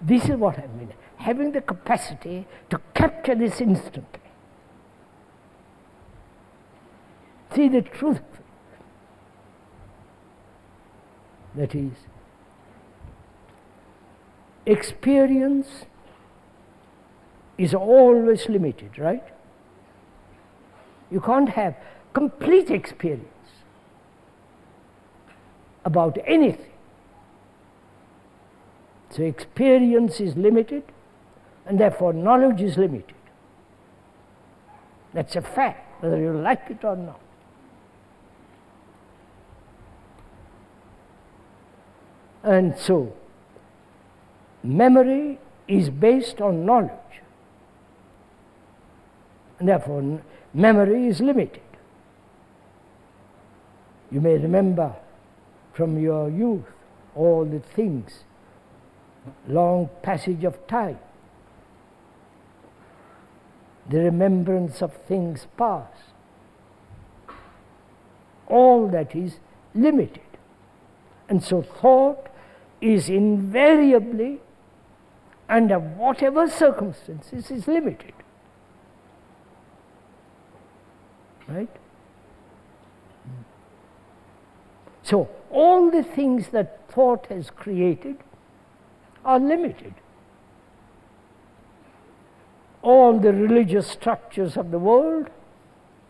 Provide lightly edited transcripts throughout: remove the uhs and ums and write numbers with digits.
This is what I mean, having the capacity to capture this instantly. See the truth of it. That is, experience is always limited, right? You can't have complete experience about anything. So experience is limited, and therefore knowledge is limited. That's a fact, whether you like it or not. And so, memory is based on knowledge, and therefore memory is limited. You may remember from your youth all the things, long passage of time, the remembrance of things past. All that is limited. And so thought is invariably, under whatever circumstances, is limited. Right? So all the things that thought has created are limited. All the religious structures of the world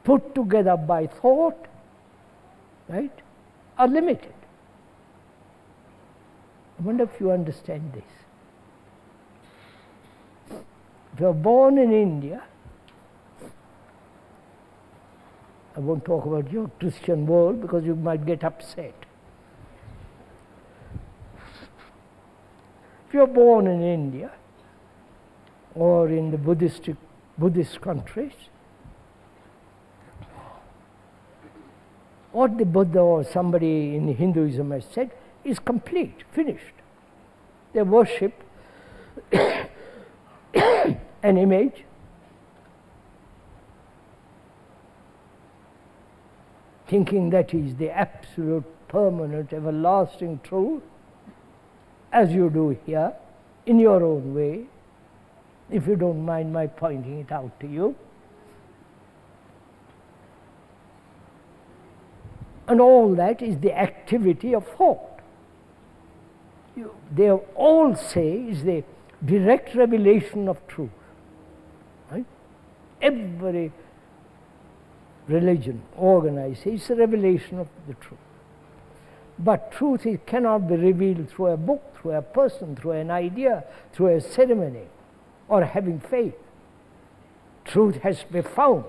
put together by thought, right, are limited. I wonder if you understand this. If you are born in India, I won't talk about your Christian world because you might get upset. If you are born in India or in the Buddhist countries, what the Buddha or somebody in Hinduism has said is complete, finished. They worship an image, thinking that is the absolute, permanent, everlasting truth, as you do here, in your own way, if you don't mind my pointing it out to you. And all that is the activity of thought. They all say is the direct revelation of truth. Right? Every religion organized is a revelation of the truth. But truth cannot be revealed through a book, through a person, through an idea, through a ceremony, or having faith. Truth has to be found,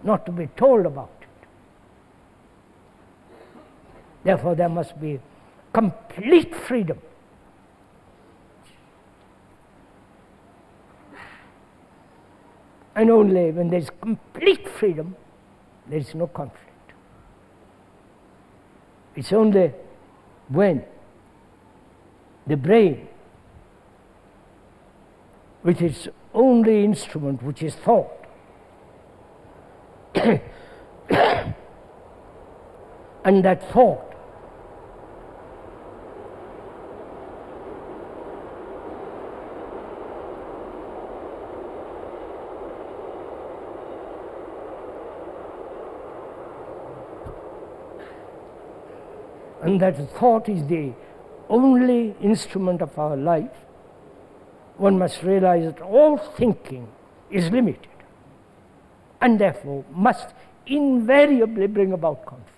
not to be told about it. Therefore, there must be complete freedom. And only when there is complete freedom, there is no conflict. It's only when the brain, with its only instrument, which is thought, and that thought is the only instrument of our life, one must realize that all thinking is limited and therefore must invariably bring about conflict.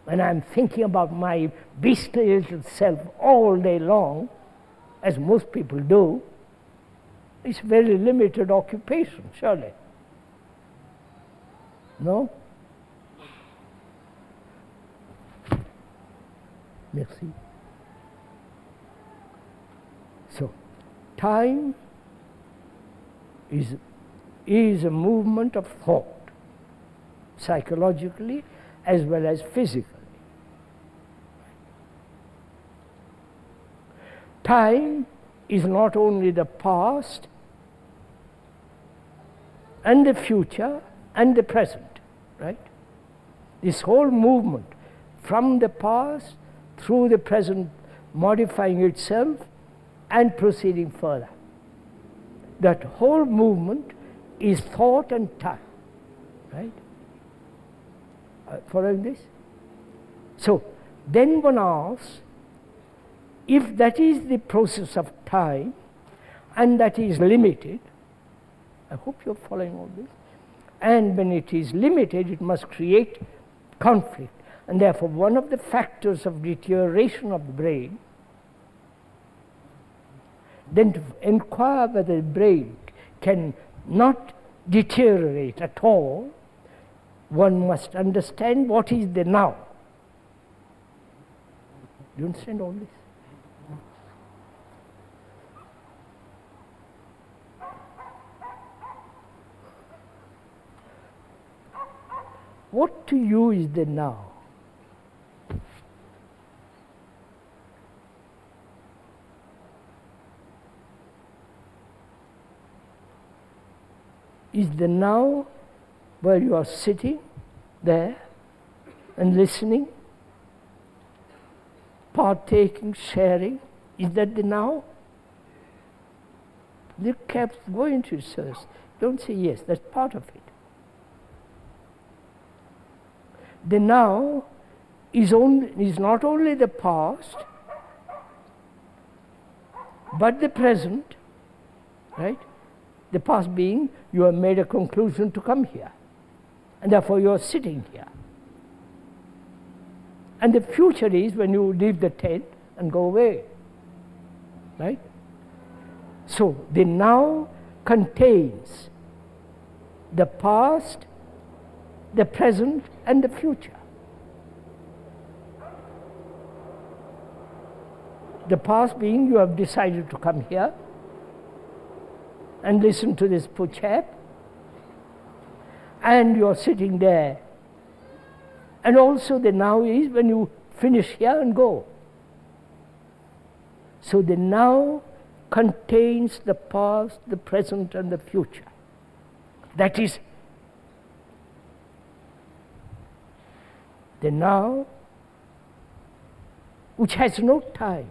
When I'm thinking about my beastly little self all day long, as most people do, it's very limited occupation, surely. No? Merci. So, time is a movement of thought, psychologically as well as physically. Time is not only the past and the future and the present, right? This whole movement from the past through the present, modifying itself and proceeding further. That whole movement is thought and time, right? Following this? So then one asks, if that is the process of time and that is limited, I hope you're following all this, and when it is limited it must create conflict, and therefore one of the factors of deterioration of the brain, then to inquire whether the brain can not deteriorate at all, one must understand what is the now. Do you understand all this? What to you is the now? Is the now where you are sitting there and listening, partaking, sharing? Is that the now? Look carefully, go into research. Don't say yes, that's part of it. The now is not only the past, but the present, right? The past being, you have made a conclusion to come here, and therefore you are sitting here. And the future is when you leave the tent and go away, right? So the now contains the past, the present, and the future. The past being, you have decided to come here and listen to this poor chap, and you are sitting there. And also the now is when you finish here and go. So the now contains the past, the present, and the future. That is the now, which has no time.